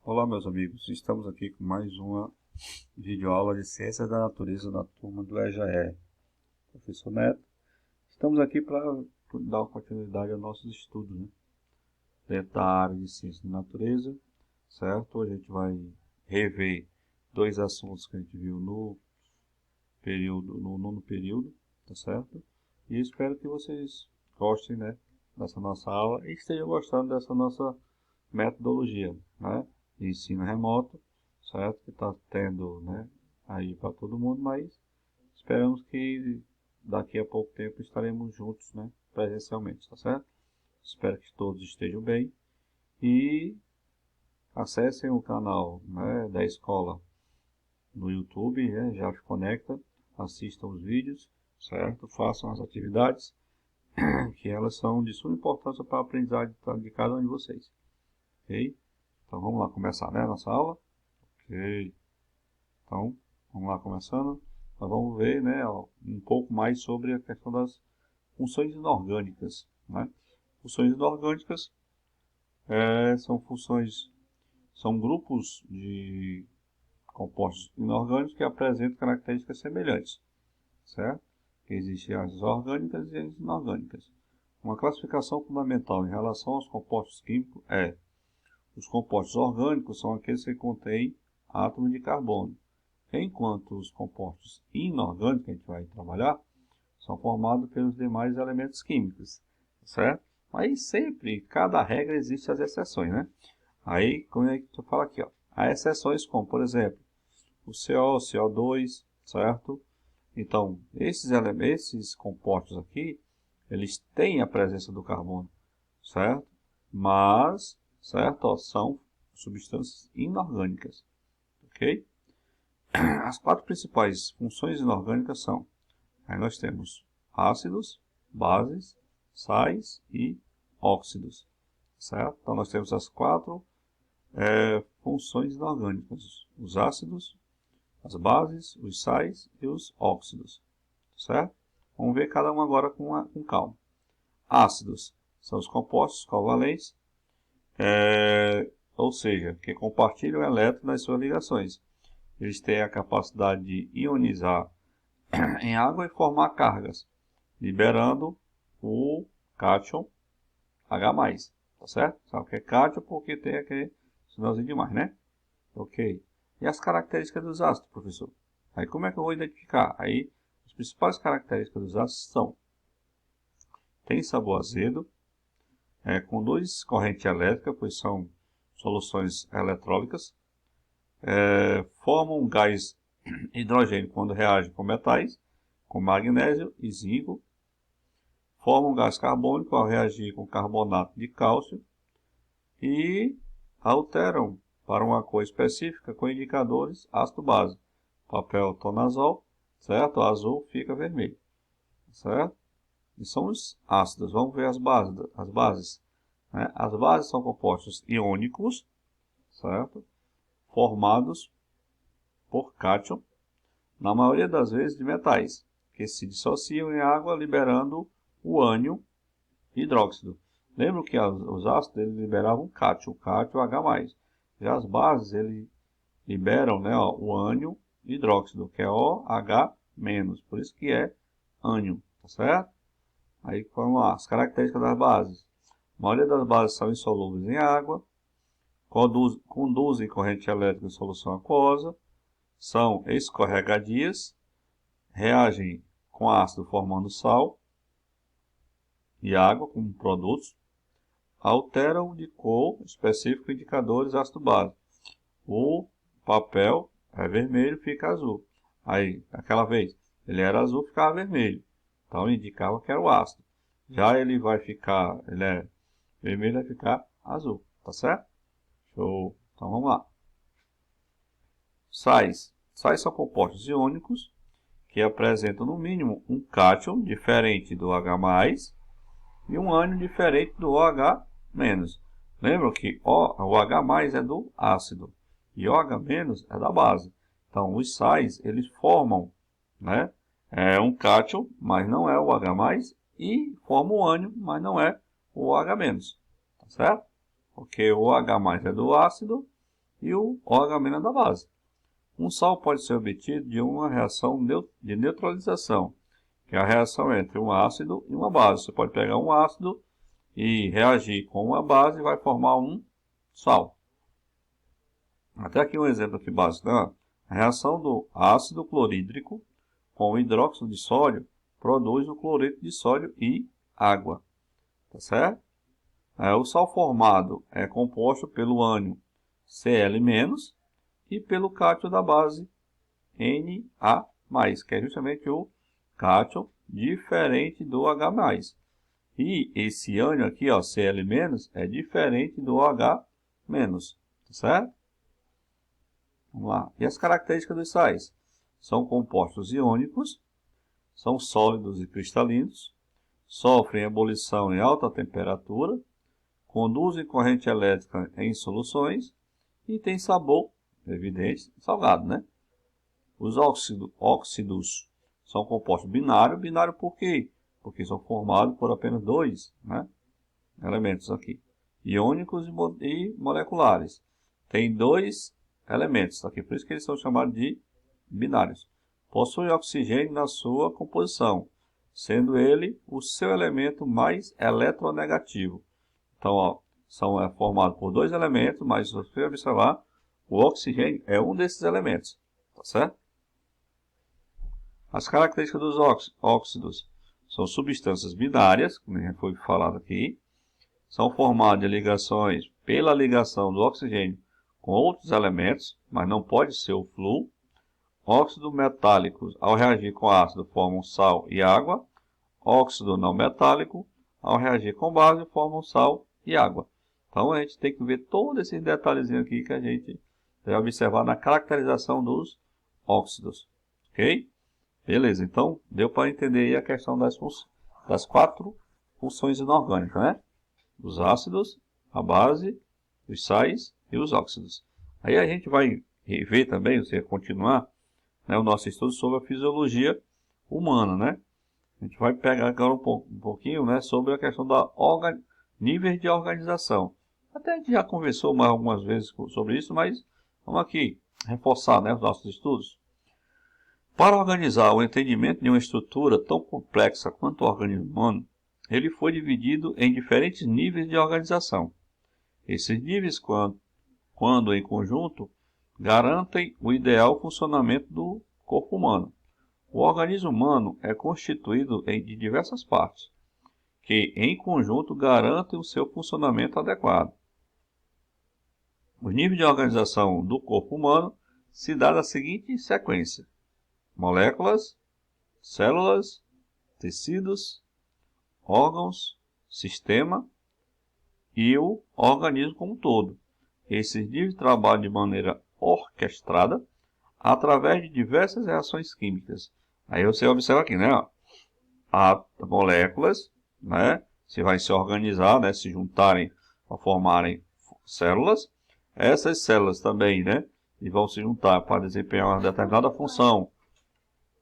Olá, meus amigos, estamos aqui com mais uma videoaula de Ciências da Natureza da turma do EJE. Professor Neto, estamos aqui para dar continuidade aos nossos estudos, né? Dentro da área de Ciências da Natureza, certo? Hoje a gente vai rever dois assuntos que a gente viu no nono período, tá certo? E espero que vocês gostem, né, dessa nossa aula e estejam gostando dessa nossa metodologia, né, de ensino remoto, certo? Que está tendo, né, aí para todo mundo, mas esperamos que daqui a pouco tempo estaremos juntos, né, presencialmente, tá certo? Espero que todos estejam bem e acessem o canal, né, da escola no YouTube, né, já se conecta, assistam os vídeos, certo? Façam as atividades, que elas são de suma importância para a aprendizagem de cada um de vocês, ok? Então vamos lá começar, né, nossa aula? Ok. Então, vamos lá começando. Nós vamos ver, né, um pouco mais sobre a questão das funções inorgânicas, né? Funções inorgânicas são grupos de compostos inorgânicos que apresentam características semelhantes, certo? Existem as orgânicas e as inorgânicas. Uma classificação fundamental em relação aos compostos químicos é: os compostos orgânicos são aqueles que contêm átomos de carbono, enquanto os compostos inorgânicos que a gente vai trabalhar são formados pelos demais elementos químicos, certo? Mas sempre, cada regra existe as exceções, né? Aí, como é que eu falo aqui, ó, há exceções como, por exemplo, o CO, o CO2, certo? Então, esses compostos aqui, eles têm a presença do carbono, certo? Mas, certo, ó, são substâncias inorgânicas, ok? As quatro principais funções inorgânicas são: aí nós temos ácidos, bases, sais e óxidos, certo? Então nós temos as quatro funções inorgânicas: os ácidos, as bases, os sais e os óxidos, certo? Vamos ver cada um agora com calma. Ácidos são os compostos covalentes, ou seja, que compartilham elétrons nas suas ligações. Eles têm a capacidade de ionizar em água e formar cargas, liberando o cátion H+, tá certo? Sabe o que é cátion? Porque tem aquele sinalzinho de mais, né? Ok. E as características dos ácidos, professor? Aí como é que eu vou identificar? Aí as principais características dos ácidos são: tem sabor azedo, conduz corrente elétrica, pois são soluções eletrólicas, formam um gás hidrogênio quando reage com metais, com magnésio e zinco, formam gás carbônico ao reagir com carbonato de cálcio e alteram para uma cor específica com indicadores ácido-base. Papel tonazol, certo? O azul fica vermelho, certo? E são os ácidos. Vamos ver as bases. Né? As bases são compostos iônicos, certo? Formados por cátion, na maioria das vezes de metais, que se dissociam em água, liberando o ânion e hidróxido. Lembram que os ácidos eles liberavam cátion, H+. Já as bases eles liberam, né, ó, o ânion e hidróxido, que é OH-, por isso que é ânion, tá certo? Aí vamos lá, as características das bases. A maioria das bases são insolúveis em água, conduzem corrente elétrica em solução aquosa, são escorregadias, reagem com ácido formando sal e água como produtos, alteram de cor específico indicadores ácido-base. O papel é vermelho, fica azul. Aí, aquela vez, ele era azul, ficava vermelho. Então, indicava que era o ácido. Já ele é vermelho, vai ficar azul. Tá certo? Show. Então, vamos lá. Sais. Sais são compostos iônicos que apresentam, no mínimo, um cátion diferente do H+, e um ânion diferente do OH-. Lembram que o H+ é do ácido e OH- é da base. Então, os sais, eles formam, né, um cátion, mas não é o H+, e formam o ânion, mas não é o OH-. Tá certo? Porque o OH+ é do ácido e o OH- da base. Um sal pode ser obtido de uma reação de neutralização, que é a reação entre um ácido e uma base. Você pode pegar um ácido e reagir com uma base e vai formar um sal. Até aqui um exemplo aqui básico, né? A reação do ácido clorídrico com o hidróxido de sódio produz o cloreto de sódio e água. Tá certo? O sal formado é composto pelo ânion Cl- e pelo cátion da base Na+, que é justamente o cátion diferente do H+. E esse ânion aqui, ó, Cl- é diferente do H-, tá certo? Vamos lá. E as características dos sais? São compostos iônicos, são sólidos e cristalinos, sofrem ebulição em alta temperatura, conduzem corrente elétrica em soluções e têm sabor, evidente, salgado, né? Os óxidos são compostos binários. Binário por quê? Porque são formados por apenas dois, né, elementos aqui, iônicos e moleculares. Tem dois elementos aqui, por isso que eles são chamados de binários. Possuem oxigênio na sua composição, sendo ele o seu elemento mais eletronegativo. Então, ó, são formados por dois elementos, mas se você observar, o oxigênio é um desses elementos, tá certo? As características dos óxidos são substâncias binárias, como já foi falado aqui, são formadas de ligações pela ligação do oxigênio com outros elementos, mas não pode ser o flúor. Óxidos metálicos, ao reagir com ácido, formam sal e água. Óxido não metálico, ao reagir com base, formam sal e água. Então, a gente tem que ver todos esses detalhezinhos aqui que a gente deve observar na caracterização dos óxidos. Ok? Beleza, então deu para entender aí a questão das quatro funções inorgânicas, né? Os ácidos, a base, os sais e os óxidos. Aí a gente vai ver também, ou seja, continuar, né, o nosso estudo sobre a fisiologia humana, né? A gente vai pegar agora um pouquinho, né, sobre a questão da níveis de organização. Até a gente já conversou mais algumas vezes sobre isso, mas vamos aqui reforçar, né, os nossos estudos. Para organizar o entendimento de uma estrutura tão complexa quanto o organismo humano, ele foi dividido em diferentes níveis de organização. Esses níveis, quando em conjunto, garantem o ideal funcionamento do corpo humano. O organismo humano é constituído de diversas partes, que em conjunto garantem o seu funcionamento adequado. Os níveis de organização do corpo humano se dá da seguinte sequência: moléculas, células, tecidos, órgãos, sistema e o organismo como um todo. Esses níveis trabalham de maneira orquestrada através de diversas reações químicas. Aí você observa aqui, né? Há moléculas, né? Se vai se organizar, né? Se juntarem para formarem células. Essas células também, né? E vão se juntar para desempenhar uma determinada função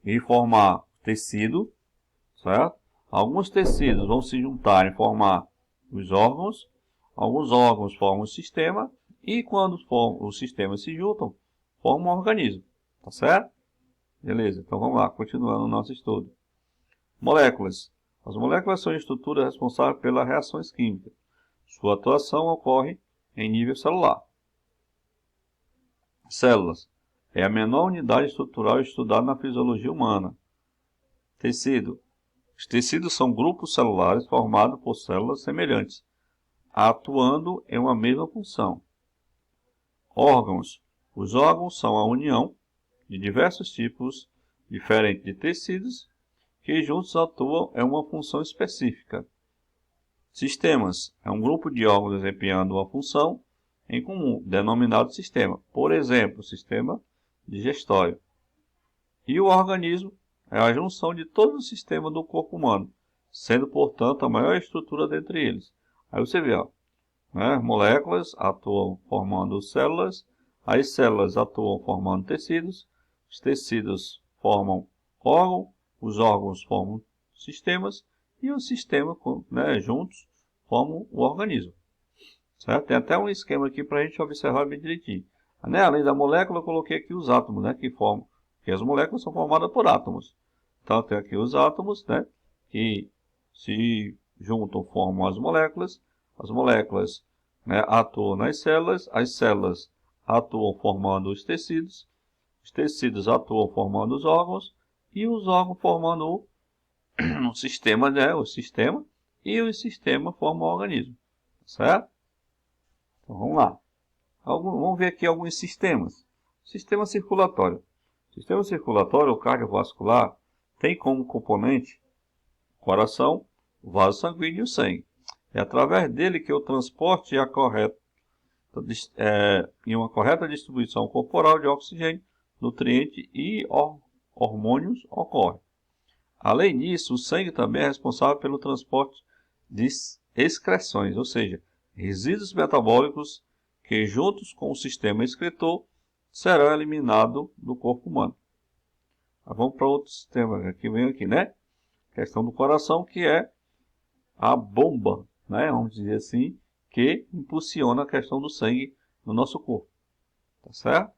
e formar tecido, certo? Alguns tecidos vão se juntar e formar os órgãos, alguns órgãos formam o sistema, e quando os sistemas se juntam, formam um organismo, tá certo? Beleza, então vamos lá, continuando o nosso estudo. Moléculas. As moléculas são estruturas responsáveis pelas reações químicas. Sua atuação ocorre em nível celular. Células. É a menor unidade estrutural estudada na fisiologia humana. Tecido. Os tecidos são grupos celulares formados por células semelhantes, atuando em uma mesma função. Órgãos. Os órgãos são a união de diversos tipos diferentes de tecidos que juntos atuam em uma função específica. Sistemas. É um grupo de órgãos desempenhando uma função em comum, denominado sistema. Por exemplo, sistema digestório. E o organismo é a junção de todos os sistemas do corpo humano, sendo, portanto, a maior estrutura dentre eles. Aí você vê, ó, né, moléculas atuam formando células, as células atuam formando tecidos, os tecidos formam órgãos, os órgãos formam sistemas, e os sistemas, né, juntos formam o organismo. Certo? Tem até um esquema aqui para a gente observar bem direitinho. Né? Além da molécula, eu coloquei aqui os átomos, né? Que as moléculas são formadas por átomos. Então, tem aqui os átomos, né? Que se juntam, formam as moléculas, né, atuam nas células, as células atuam formando os tecidos atuam formando os órgãos, e os órgãos formando o sistema, né, e o sistema formam o organismo, certo? Então, vamos lá. Vamos ver aqui alguns sistemas. Sistema circulatório. Sistema circulatório, ou cardiovascular, tem como componente o coração, o vaso sanguíneo e o sangue. É através dele que o transporte e em uma correta distribuição corporal de oxigênio, nutriente e hormônios ocorre. Além disso, o sangue também é responsável pelo transporte de excreções, ou seja, resíduos metabólicos que, juntos com o sistema excretor, serão eliminados do corpo humano. Vamos para outro sistema que vem aqui, né? Questão do coração, que é a bomba, né? Vamos dizer assim, que impulsiona a questão do sangue no nosso corpo. Tá certo?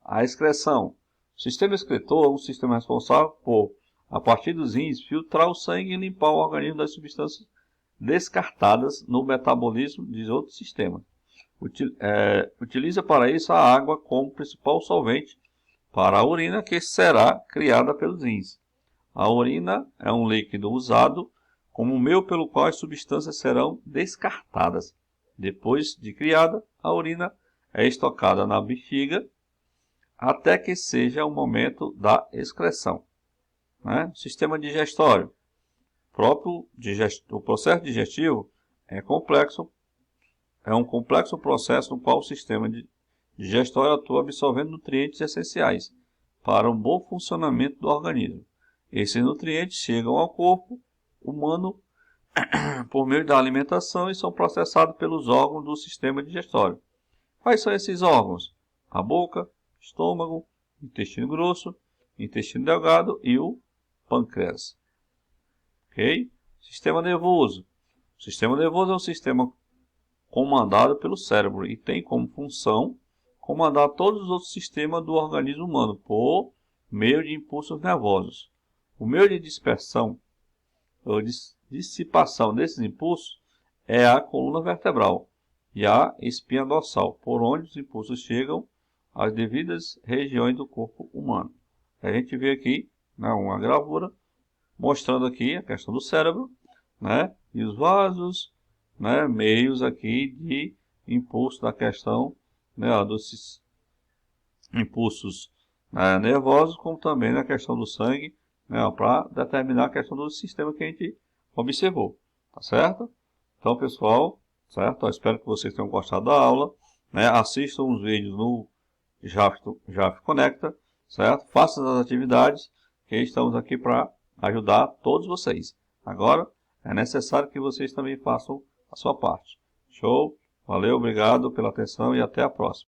A excreção. O sistema excretor é um sistema responsável por, a partir dos rins, filtrar o sangue e limpar o organismo das substâncias descartadas no metabolismo de outros sistemas. Utiliza para isso a água como principal solvente para a urina, que será criada pelos rins. A urina é um líquido usado como meio pelo qual as substâncias serão descartadas. Depois de criada, a urina é estocada na bexiga até que seja o momento da excreção. Né? Sistema digestório. O processo digestivo é um complexo processo no qual o sistema digestório atua absorvendo nutrientes essenciais para um bom funcionamento do organismo. Esses nutrientes chegam ao corpo humano por meio da alimentação e são processados pelos órgãos do sistema digestório. Quais são esses órgãos? A boca, estômago, intestino grosso, intestino delgado e o pâncreas. Ok? Sistema nervoso. O sistema nervoso é um sistema comandado pelo cérebro e tem como função comandar todos os outros sistemas do organismo humano por meio de impulsos nervosos. O meio de dispersão ou dissipação desses impulsos é a coluna vertebral e a espinha dorsal, por onde os impulsos chegam às devidas regiões do corpo humano. A gente vê aqui, né, uma gravura mostrando aqui a questão do cérebro, né, e os vasos, né, meios aqui de impulso da questão, né, dos impulsos, né, nervosos, como também na questão do sangue, né, para determinar a questão do sistema que a gente observou, tá certo? Então, pessoal, certo? Eu espero que vocês tenham gostado da aula, né? Assistam os vídeos no JAF Conecta, certo? Façam as atividades, que estamos aqui para ajudar todos vocês. Agora, é necessário que vocês também façam a sua parte. Show? Valeu, obrigado pela atenção e até a próxima.